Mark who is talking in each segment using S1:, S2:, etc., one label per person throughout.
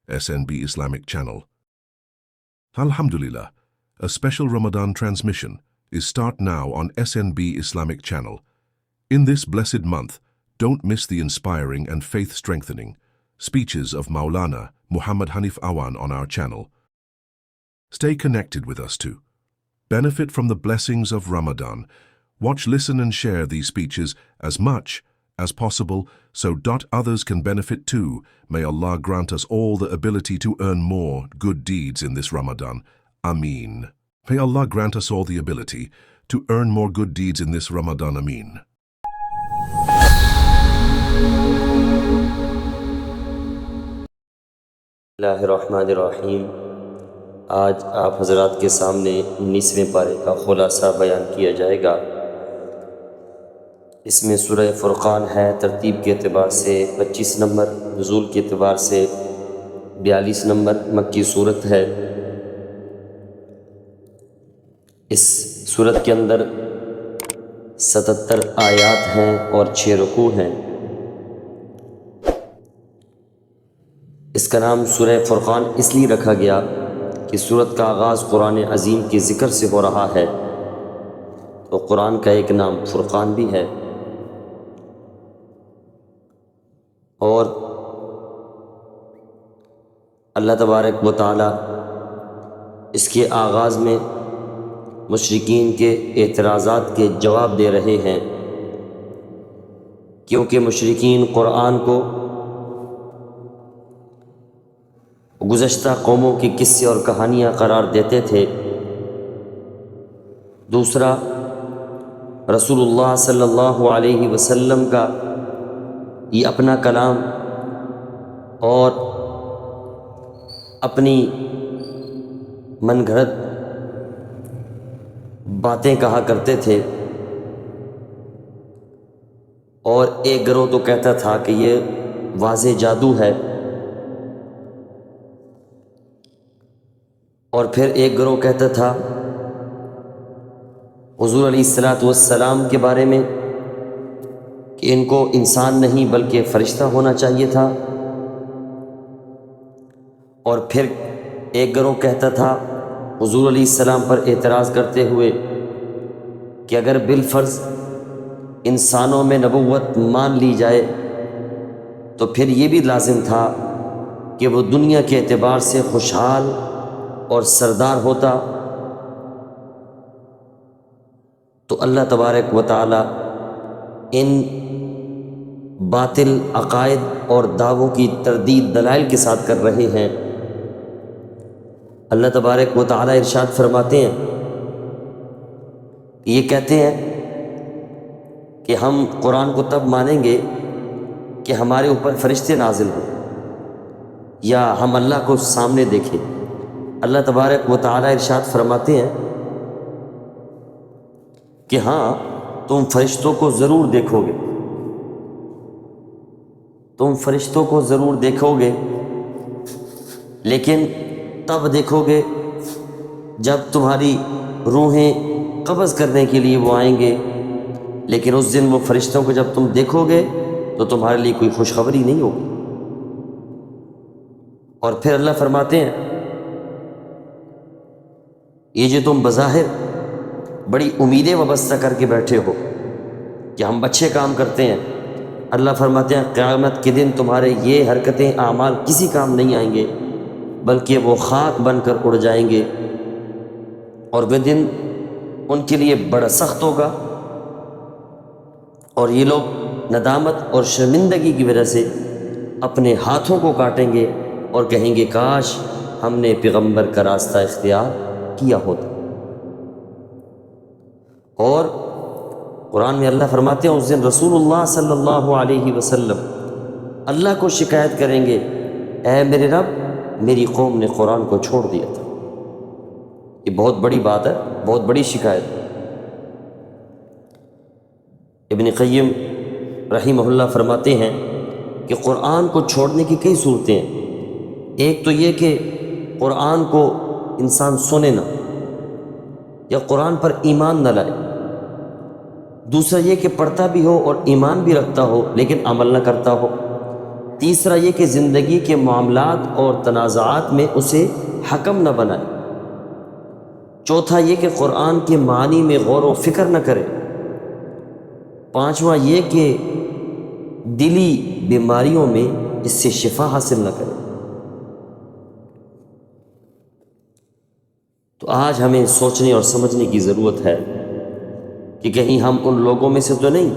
S1: SNB Islamic channel. Alhamdulillah, a special Ramadan transmission is start now on SNB Islamic channel. In this blessed month, don't miss the inspiring and faith-strengthening speeches of Maulana Muhammad Hanif Awan on our channel. Stay connected with us too. Benefit from the blessings of Ramadan. Watch, listen and share these speeches as much as possible so others can benefit too. May Allah grant us all the ability to earn more good deeds in this Ramadan. Ameen. May Allah grant us all the ability to earn more good deeds in this Ramadan. Ameen.
S2: Bismillahirrahmanirrahim. آج آپ حضرات کے سامنے 19ویں پارے کا خلاصہ بیان کیا جائے گا۔ اس میں سورہ فرقان ہے، ترتیب کے اعتبار سے 25 نمبر، نزول کے اعتبار سے 42 نمبر مکی صورت ہے۔ اس صورت کے اندر 77 آیات ہیں اور 6 رکوع ہیں۔ اس کا نام سورہ فرقان اس لیے رکھا گیا کہ سورت کا آغاز قرآن عظیم کے ذکر سے ہو رہا ہے، تو قرآن کا ایک نام فرقان بھی ہے۔ اور اللہ تبارک و تعالی اس کے آغاز میں مشرکین کے اعتراضات کے جواب دے رہے ہیں، کیونکہ مشرکین قرآن کو گزشتہ قوموں کے قصے اور کہانیاں قرار دیتے تھے۔ دوسرا، رسول اللہ صلی اللہ علیہ وسلم کا یہ اپنا کلام اور اپنی من گھڑت باتیں کہا کرتے تھے، اور ایک گروہ تو کہتا تھا کہ یہ واضح جادو ہے، اور پھر ایک گروہ کہتا تھا حضور علیہ السلام کے بارے میں کہ ان کو انسان نہیں بلکہ فرشتہ ہونا چاہیے تھا، اور پھر ایک گروہ کہتا تھا حضور علیہ السلام پر اعتراض کرتے ہوئے کہ اگر بالفرض انسانوں میں نبوت مان لی جائے تو پھر یہ بھی لازم تھا کہ وہ دنیا کے اعتبار سے خوشحال اور سردار ہوتا۔ تو اللہ تبارک و تعالی ان باطل عقائد اور دعووں کی تردید دلائل کے ساتھ کر رہے ہیں۔ اللہ تبارک و تعالی ارشاد فرماتے ہیں، یہ کہتے ہیں کہ ہم قرآن کو تب مانیں گے کہ ہمارے اوپر فرشتے نازل ہوں یا ہم اللہ کو سامنے دیکھیں۔ اللہ تبارک و تعالی ارشاد فرماتے ہیں کہ ہاں، تم فرشتوں کو ضرور دیکھو گے، تم فرشتوں کو ضرور دیکھو گے، لیکن تب دیکھو گے جب تمہاری روحیں قبض کرنے کے لیے وہ آئیں گے، لیکن اس دن وہ فرشتوں کو جب تم دیکھو گے تو تمہارے لیے کوئی خوشخبری نہیں ہوگی۔ اور پھر اللہ فرماتے ہیں، یہ جو تم بظاہر بڑی امیدیں وابستہ کر کے بیٹھے ہو کہ ہم اچھے کام کرتے ہیں، اللہ فرماتے ہیں قیامت کے دن تمہارے یہ حرکتیں اعمال کسی کام نہیں آئیں گے، بلکہ وہ خاک بن کر اڑ جائیں گے، اور وہ دن ان کے لیے بڑا سخت ہوگا، اور یہ لوگ ندامت اور شرمندگی کی وجہ سے اپنے ہاتھوں کو کاٹیں گے اور کہیں گے کاش ہم نے پیغمبر کا راستہ اختیار کیا ہوتا۔ اور قرآن میں اللہ فرماتے ہیں اس دن رسول اللہ صلی اللہ علیہ وسلم اللہ کو شکایت کریں گے، اے میرے رب، میری قوم نے قرآن کو چھوڑ دیا تھا۔ یہ بہت بڑی بات ہے، بہت بڑی شکایت ہے۔ ابن قیم رحمہ اللہ فرماتے ہیں کہ قرآن کو چھوڑنے کی کئی صورتیں ہیں۔ ایک تو یہ کہ قرآن کو انسان سنے نہ، یا قرآن پر ایمان نہ لائے۔ دوسرا یہ کہ پڑھتا بھی ہو اور ایمان بھی رکھتا ہو لیکن عمل نہ کرتا ہو۔ تیسرا یہ کہ زندگی کے معاملات اور تنازعات میں اسے حکم نہ بنائے۔ چوتھا یہ کہ قرآن کے معنی میں غور و فکر نہ کرے۔ پانچواں یہ کہ دلی بیماریوں میں اس سے شفا حاصل نہ کرے۔ تو آج ہمیں سوچنے اور سمجھنے کی ضرورت ہے کہ کہیں ہم ان لوگوں میں سے تو نہیں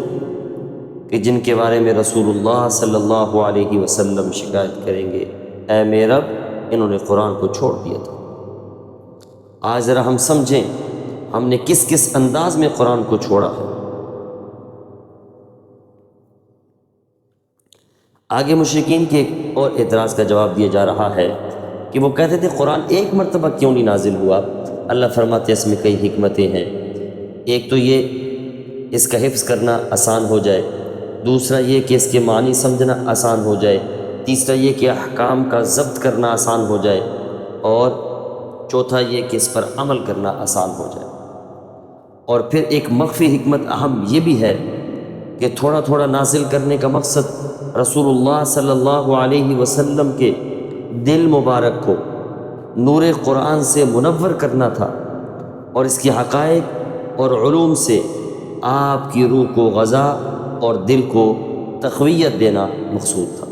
S2: کہ جن کے بارے میں رسول اللہ صلی اللہ علیہ وسلم شکایت کریں گے، اے میرے رب انہوں نے قرآن کو چھوڑ دیا تھا۔ آج ذرا ہم سمجھیں ہم نے کس کس انداز میں قرآن کو چھوڑا ہے۔ آگے مشرکین کے ایک اور اعتراض کا جواب دیا جا رہا ہے کہ وہ کہتے تھے قرآن ایک مرتبہ کیوں نہیں نازل ہوا؟ اللہ فرماتے ہیں اس میں کئی حکمتیں ہیں۔ ایک تو یہ اس کا حفظ کرنا آسان ہو جائے، دوسرا یہ کہ اس کے معنی سمجھنا آسان ہو جائے، تیسرا یہ کہ احکام کا ضبط کرنا آسان ہو جائے، اور چوتھا یہ کہ اس پر عمل کرنا آسان ہو جائے۔ اور پھر ایک مخفی حکمت اہم یہ بھی ہے کہ تھوڑا تھوڑا نازل کرنے کا مقصد رسول اللہ صلی اللہ علیہ وسلم کے دل مبارک کو نور قرآن سے منور کرنا تھا، اور اس کی حقائق اور علوم سے آپ کی روح کو غذا اور دل کو تقویت دینا مقصود تھا۔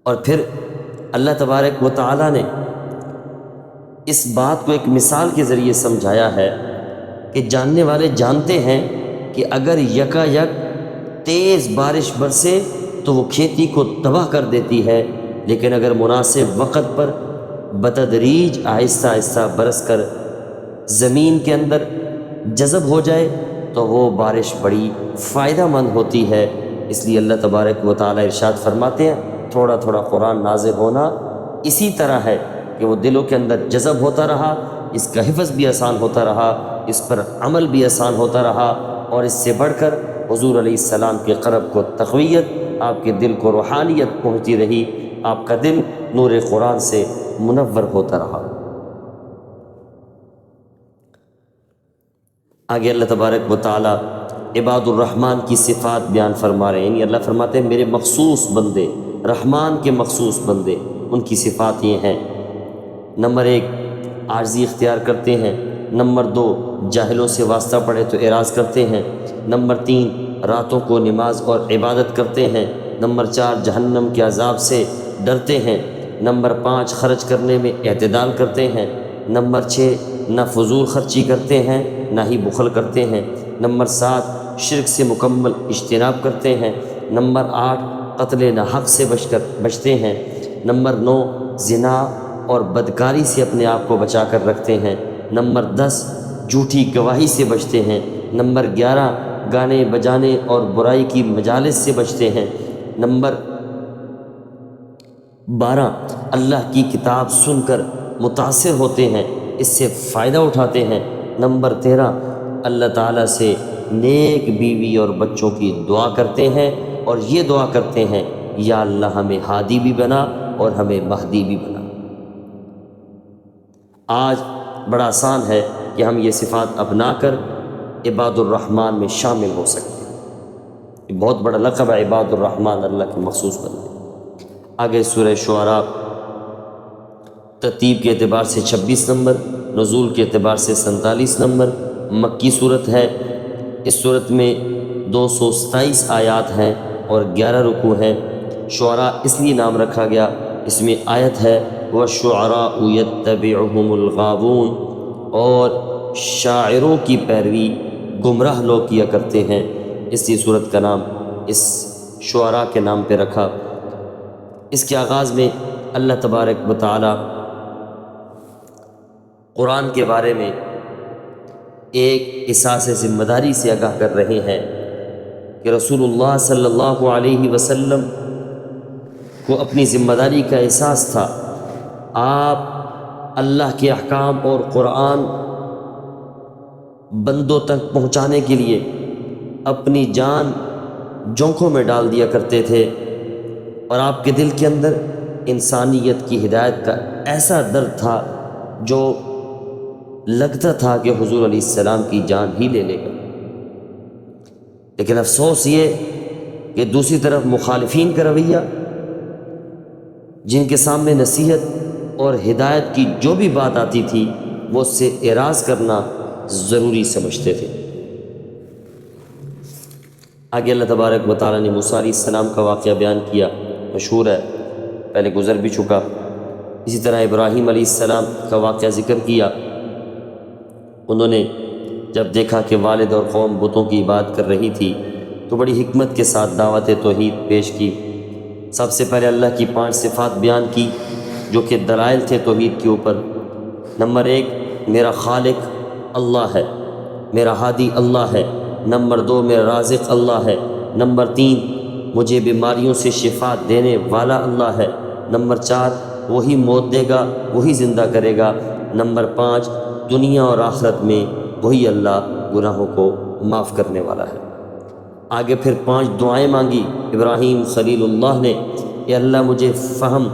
S2: اور پھر اللہ تبارک و تعالیٰ نے اس بات کو ایک مثال کے ذریعے سمجھایا ہے کہ جاننے والے جانتے ہیں کہ اگر یکا یک تیز بارش برسے تو وہ کھیتی کو تباہ کر دیتی ہے، لیکن اگر مناسب وقت پر بتدریج آہستہ آہستہ برس کر زمین کے اندر جذب ہو جائے تو وہ بارش بڑی فائدہ مند ہوتی ہے۔ اس لیے اللہ تبارک و تعالیٰ ارشاد فرماتے ہیں تھوڑا تھوڑا قرآن نازل ہونا اسی طرح ہے کہ وہ دلوں کے اندر جذب ہوتا رہا، اس کا حفظ بھی آسان ہوتا رہا، اس پر عمل بھی آسان ہوتا رہا، اور اس سے بڑھ کر حضور علیہ السلام کے قلب کو تقویت، آپ کے دل کو روحانیت پہنچتی رہی، آپ کا دل نور قرآن سے منور ہوتا رہا۔ آگے اللہ تبارک و تعالیٰ عباد الرحمن کی صفات بیان فرما رہے ہیں، یعنی اللہ فرماتے ہیں میرے مخصوص بندے، رحمان کے مخصوص بندے، ان کی صفات یہ ہیں۔ نمبر 1 عاجزی اختیار کرتے ہیں، نمبر 2 جاہلوں سے واسطہ پڑے تو اعراض کرتے ہیں، نمبر 3 راتوں کو نماز اور عبادت کرتے ہیں، نمبر 4 جہنم کے عذاب سے ڈرتے ہیں، نمبر 5 خرچ کرنے میں اعتدال کرتے ہیں، نمبر 6 نہ فضول خرچی کرتے ہیں نہ ہی بخل کرتے ہیں، نمبر 7 شرک سے مکمل اجتناب کرتے ہیں، نمبر 8 قتل ناحق سے بچتے ہیں، نمبر 9 زنا اور بدکاری سے اپنے آپ کو بچا کر رکھتے ہیں، نمبر 10 جھوٹی گواہی سے بچتے ہیں، نمبر 11 گانے بجانے اور برائی کی مجالس سے بچتے ہیں، نمبر 12 اللہ کی کتاب سن کر متاثر ہوتے ہیں، اس سے فائدہ اٹھاتے ہیں، نمبر 13 اللہ تعالیٰ سے نیک بیوی اور بچوں کی دعا کرتے ہیں، اور یہ دعا کرتے ہیں یا اللہ ہمیں ہادی بھی بنا اور ہمیں مہدی بھی بنا۔ آج بڑا آسان ہے کہ ہم یہ صفات اپنا کر عباد الرحمن میں شامل ہو سکتے ہیں۔ یہ بہت بڑا لقب ہے عباد الرحمن، اللہ کے مخصوص بندے۔ آگے سورہ شعراء ترتیب کے اعتبار سے 26 نمبر، نزول کے اعتبار سے 47 نمبر، مکی صورت ہے۔ اس صورت میں 227 آیات ہیں اور 11 رکوع ہیں۔ شعراء اس لیے نام رکھا گیا، اس میں آیت ہے وَالشُّعَرَاءُ يَتَّبِعُهُمُ الْغَاوُونَ، اور شاعروں کی پیروی گمراہ لوگ کیا کرتے ہیں، اس لیے صورت کا نام اس شعراء کے نام پہ رکھا۔ اس کے آغاز میں اللہ تبارک و تعالی قرآن کے بارے میں ایک احساس ذمہ داری سے آگاہ کر رہے ہیں کہ رسول اللہ صلی اللہ علیہ وسلم کو اپنی ذمہ داری کا احساس تھا، آپ اللہ کے احکام اور قرآن بندوں تک پہنچانے کے لیے اپنی جان جونکوں میں ڈال دیا کرتے تھے، اور آپ کے دل کے اندر انسانیت کی ہدایت کا ایسا درد تھا جو لگتا تھا کہ حضور علیہ السلام کی جان ہی لے لے گا۔ لیکن افسوس یہ کہ دوسری طرف مخالفین کا رویہ، جن کے سامنے نصیحت اور ہدایت کی جو بھی بات آتی تھی وہ اس سے اعراض کرنا ضروری سمجھتے تھے۔ آگے اللہ تبارک و تعالیٰ نے موسیٰ علیہ السلام کا واقعہ بیان کیا، مشہور ہے، پہلے گزر بھی چکا۔ اسی طرح ابراہیم علیہ السلام کا واقعہ ذکر کیا۔ انہوں نے جب دیکھا کہ والد اور قوم بتوں کی عبادت کر رہی تھی تو بڑی حکمت کے ساتھ دعوت توحید پیش کی۔ سب سے پہلے اللہ کی 5 صفات بیان کی جو کہ دلائل تھے توحید کے اوپر۔ نمبر 1، میرا خالق اللہ ہے، میرا ہادی اللہ ہے۔ نمبر 2، میرا رازق اللہ ہے۔ نمبر 3، مجھے بیماریوں سے شفا دینے والا اللہ ہے۔ نمبر 4، وہی موت دے گا، وہی زندہ کرے گا۔ نمبر 5، دنیا اور آخرت میں وہی اللہ گناہوں کو معاف کرنے والا ہے۔ آگے پھر 5 دعائیں مانگی ابراہیم خلیل اللہ نے، اے اللہ مجھے فہم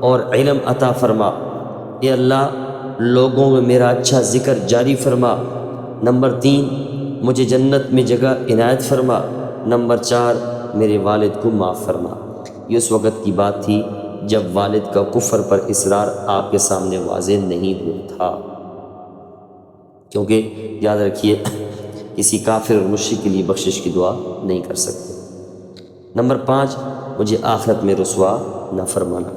S2: اور علم عطا فرما، اے اللہ لوگوں میں میرا اچھا ذکر جاری فرما۔ نمبر 3، مجھے جنت میں جگہ عنایت فرما۔ نمبر 4، میرے والد کو معاف فرما۔ یہ اس وقت کی بات تھی جب والد کا کفر پر اصرار آپ کے سامنے واضح نہیں ہوا تھا، کیونکہ یاد رکھیے کسی کافر اور مشرک کے لیے بخشش کی دعا نہیں کر سکتے۔ نمبر 5، مجھے آخرت میں رسوا نہ فرمانا۔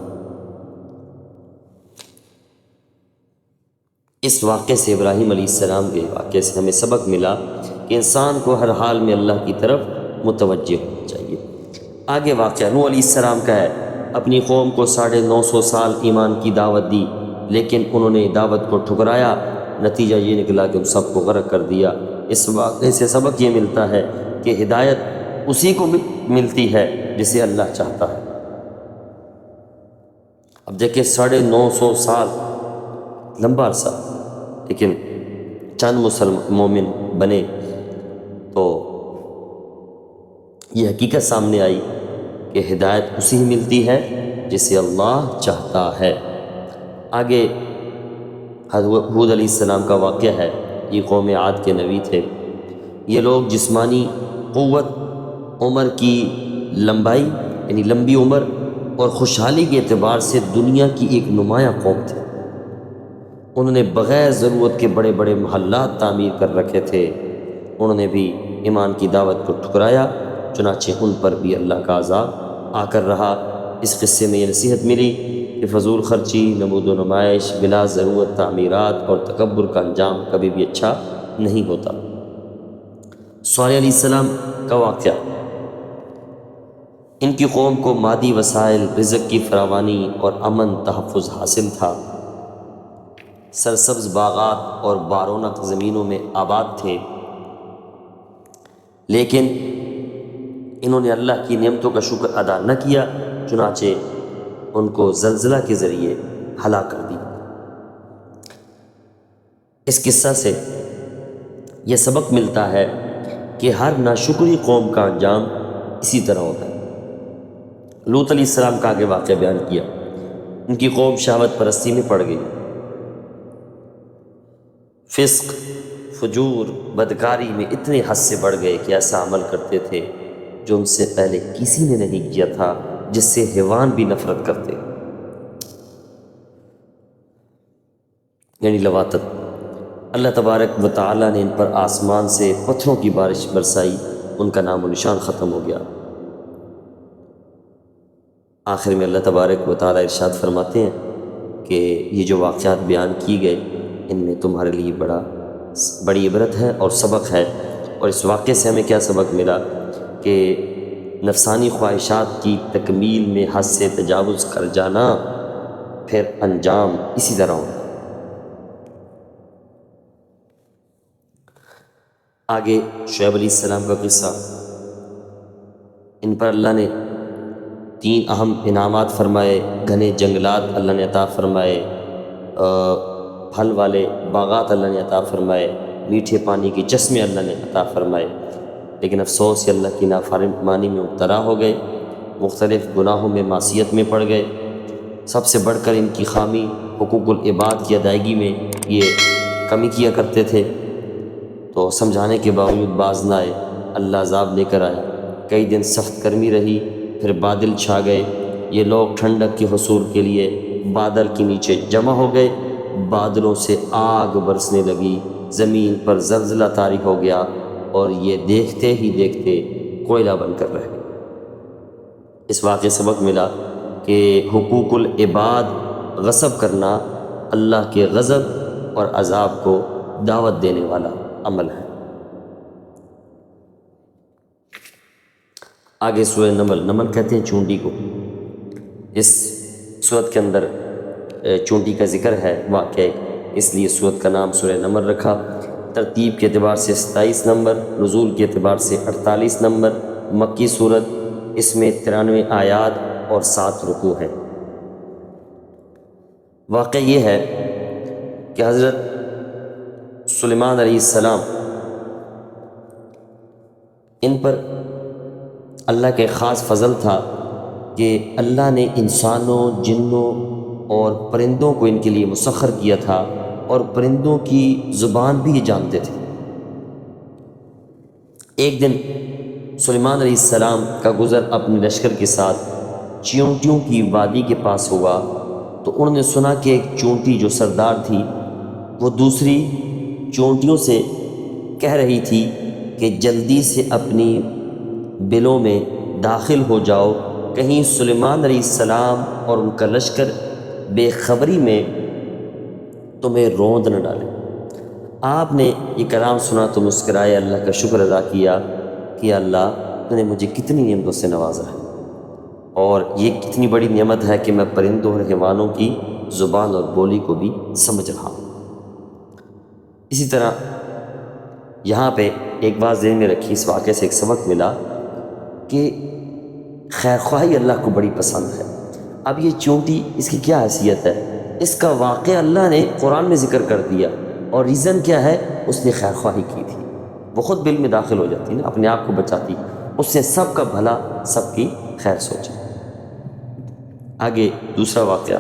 S2: اس واقعے سے، ابراہیم علیہ السلام کے واقعے سے ہمیں سبق ملا کہ انسان کو ہر حال میں اللہ کی طرف متوجہ ہونا چاہیے۔ آگے واقعہ نوح علیہ السلام کا ہے۔ اپنی قوم کو 950 سال ایمان کی دعوت دی، لیکن انہوں نے دعوت کو ٹھکرایا۔ نتیجہ یہ نکلا کہ ان سب کو غرق کر دیا۔ اس واقعے سے سبق یہ ملتا ہے کہ ہدایت اسی کو ملتی ہے جسے اللہ چاہتا ہے۔ اب دیکھیں 950 سال لمبا عرصہ، لیکن چند مومن بنے تو یہ حقیقت سامنے آئی کہ ہدایت اسی ہی ملتی ہے جسے اللہ چاہتا ہے۔ آگے حضرت ہود علیہ السلام کا واقعہ ہے۔ یہ قوم عاد کے نبی تھے۔ یہ لوگ جسمانی قوت، عمر کی لمبائی یعنی لمبی عمر اور خوشحالی کے اعتبار سے دنیا کی ایک نمایاں قوم تھے۔ انہوں نے بغیر ضرورت کے بڑے بڑے محلات تعمیر کر رکھے تھے۔ انہوں نے بھی ایمان کی دعوت کو ٹھکرایا، چنانچہ ان پر بھی اللہ کا عذاب آ کر رہا۔ اس قصے میں یہ نصیحت ملی کہ فضول خرچی، نمود و نمائش، بلا ضرورت تعمیرات اور تکبر کا انجام کبھی بھی اچھا نہیں ہوتا۔ صالح علیہ السلام کا واقعہ، ان کی قوم کو مادی وسائل، رزق کی فراوانی اور امن تحفظ حاصل تھا۔ سرسبز باغات اور بارونق زمینوں میں آباد تھے، لیکن انہوں نے اللہ کی نعمتوں کا شکر ادا نہ کیا، چنانچہ ان کو زلزلہ کے ذریعے ہلاک کر دی۔ اس قصہ سے یہ سبق ملتا ہے کہ ہر ناشکری قوم کا انجام اسی طرح ہوتا ہے۔ لوط علیہ السلام کا آگے واقعہ بیان کیا۔ ان کی قوم شہوت پرستی میں پڑ گئی، فسق، فجور، بدکاری میں اتنے حد سے بڑھ گئے کہ ایسا عمل کرتے تھے جو ان سے پہلے کسی نے نہیں کیا تھا، جس سے حیوان بھی نفرت کرتے، یعنی لواطت۔ اللہ تبارک و تعالیٰ نے ان پر آسمان سے پتھروں کی بارش برسائی، ان کا نام و نشان ختم ہو گیا۔ آخر میں اللہ تبارک و تعالیٰ ارشاد فرماتے ہیں کہ یہ جو واقعات بیان کی گئے ان میں تمہارے لیے بڑی عبرت ہے اور سبق ہے۔ اور اس واقعے سے ہمیں کیا سبق ملا کہ نفسانی خواہشات کی تکمیل میں حد سے تجاوز کر جانا پھر انجام اسی طرح ہوتا ہے۔ آگے شعیب علیہ السلام کا قصہ، ان پر اللہ نے 3 اہم انعامات فرمائے۔ گھنے جنگلات اللہ نے عطا فرمائے، پھل والے باغات اللہ نے عطا فرمائے، میٹھے پانی کے چشمے اللہ نے عطا فرمائے، لیکن افسوس یہ اللہ کی نافرمانی میں مبتلا ہو گئے، مختلف گناہوں میں معصیت میں پڑ گئے۔ سب سے بڑھ کر ان کی خامی حقوق العباد کی ادائیگی میں یہ کمی کیا کرتے تھے، تو سمجھانے کے باوجود باز نہ آئے، اللہ عذاب لے کر آیا۔ کئی دن سخت گرمی رہی، پھر بادل چھا گئے، یہ لوگ ٹھنڈک کے حصول کے لیے بادل کے نیچے جمع ہو گئے، بادلوں سے آگ برسنے لگی، زمین پر زلزلہ طاری ہو گیا، اور یہ دیکھتے ہی دیکھتے کوئلہ بن کر رہ گئے۔ اس واقعے سبق ملا کہ حقوق العباد غصب کرنا اللہ کے غضب اور عذاب کو دعوت دینے والا عمل ہے۔ آگے سورہ نمل کہتے ہیں چونٹی کو۔ اس سورت کے اندر چونٹی کا ذکر ہے واقعہ، اس لیے سورت کا نام سورہ نمل رکھا۔ ترتیب کے اعتبار سے 27 نمبر، نزول کے اعتبار سے 48 نمبر، مکی سورت، اس میں 93 آیات اور 7 رکوع ہیں۔ واقعہ یہ ہے کہ حضرت سلیمان علیہ السلام، ان پر اللہ کے خاص فضل تھا کہ اللہ نے انسانوں، جنوں اور پرندوں کو ان کے لیے مسخر کیا تھا، اور پرندوں کی زبان بھی یہ جانتے تھے۔ ایک دن سلیمان علیہ السلام کا گزر اپنے لشکر کے ساتھ چیونٹیوں کی وادی کے پاس ہوا، تو انہوں نے سنا کہ ایک چونٹی جو سردار تھی وہ دوسری چونٹیوں سے کہہ رہی تھی کہ جلدی سے اپنی بلوں میں داخل ہو جاؤ، کہیں سلیمان علیہ السلام اور ان کا لشکر بے خبری میں تمہیں روند نہ ڈالے۔ آپ نے یہ کلام سنا تو مسکرائے، اللہ کا شکر ادا کیا کہ اللہ تو نے مجھے کتنی نعمتوں سے نوازا ہے، اور یہ کتنی بڑی نعمت ہے کہ میں پرندوں اور حیوانوں کی زبان اور بولی کو بھی سمجھ رہا ہوں۔ اسی طرح یہاں پہ ایک بات ذہن میں رکھی، اس واقعے سے ایک سبق ملا کہ خیر خواہی اللہ کو بڑی پسند ہے۔ اب یہ چونٹی، اس کی کیا حیثیت ہے؟ اس کا واقعہ اللہ نے قرآن میں ذکر کر دیا، اور ریزن کیا ہے؟ اس نے خیر خواہی کی تھی، وہ خود بل میں داخل ہو جاتی نا، اپنے آپ کو بچاتی، اس نے سب کا بھلا، سب کی خیر سوچی۔ آگے دوسرا واقعہ،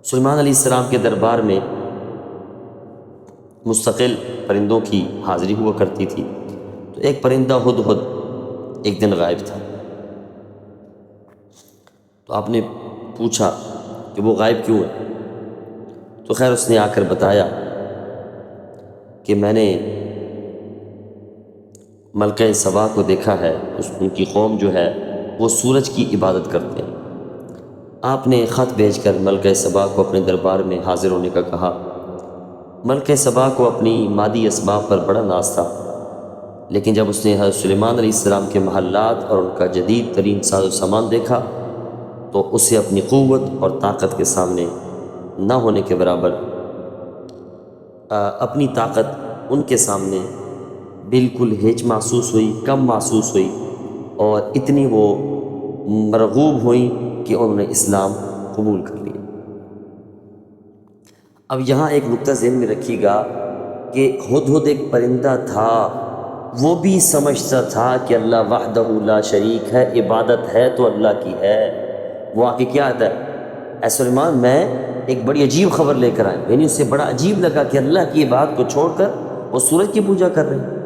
S2: سلیمان علیہ السلام کے دربار میں مستقل پرندوں کی حاضری ہوا کرتی تھی، تو ایک پرندہ ہدہد ایک دن غائب تھا۔ تو آپ نے پوچھا کہ وہ غائب کیوں ہے؟ تو خیر اس نے آ کر بتایا کہ میں نے ملکہ سبا کو دیکھا ہے، ان کی قوم جو ہے وہ سورج کی عبادت کرتے ہیں۔ آپ نے خط بھیج کر ملکہ سبا کو اپنے دربار میں حاضر ہونے کا کہا۔ ملکہ سبا کو اپنی مادی اسباب پر بڑا ناز تھا، لیکن جب اس نے حضرت سلیمان علیہ السلام کے محلات اور ان کا جدید ترین ساز و سامان دیکھا تو اسے اپنی قوت اور طاقت کے سامنے نہ ہونے کے برابر، اپنی طاقت ان کے سامنے بالکل ہیچ محسوس ہوئی، کم محسوس ہوئی، اور اتنی وہ مرغوب ہوئیں کہ انہوں نے اسلام قبول کر لیا۔ اب یہاں ایک نقطہ ذہن میں رکھیے گا کہ ہدہد ایک پرندہ تھا، وہ بھی سمجھتا تھا کہ اللہ وحدہ لا شریک ہے، عبادت ہے تو اللہ کی ہے۔ وہ آ کے کیا آتا ہے، اے سلیمان میں ایک بڑی عجیب خبر لے کر آئے، یعنی اسے بڑا عجیب لگا کہ اللہ کی بات کو چھوڑ کر وہ سورج کی پوجا کر رہے ہیں۔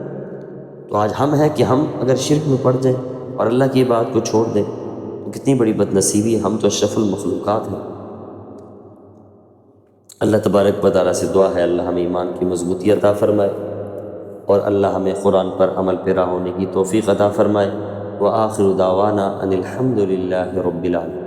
S2: تو آج ہم ہیں کہ ہم اگر شرک میں پڑ جائیں اور اللہ کی بات کو چھوڑ دیں تو کتنی بڑی بد نصیبی ہے، ہم تو اشرف المخلوقات ہیں۔ اللہ تبارک و تعالیٰ سے دعا ہے اللہ ہمیں ایمان کی مضبوطی عطا فرمائے، اور اللہ ہمیں قرآن پر عمل پیرا ہونے کی توفیق عطا فرمائے۔ وآخر دعوانا ان الحمد للہ رب العالمین۔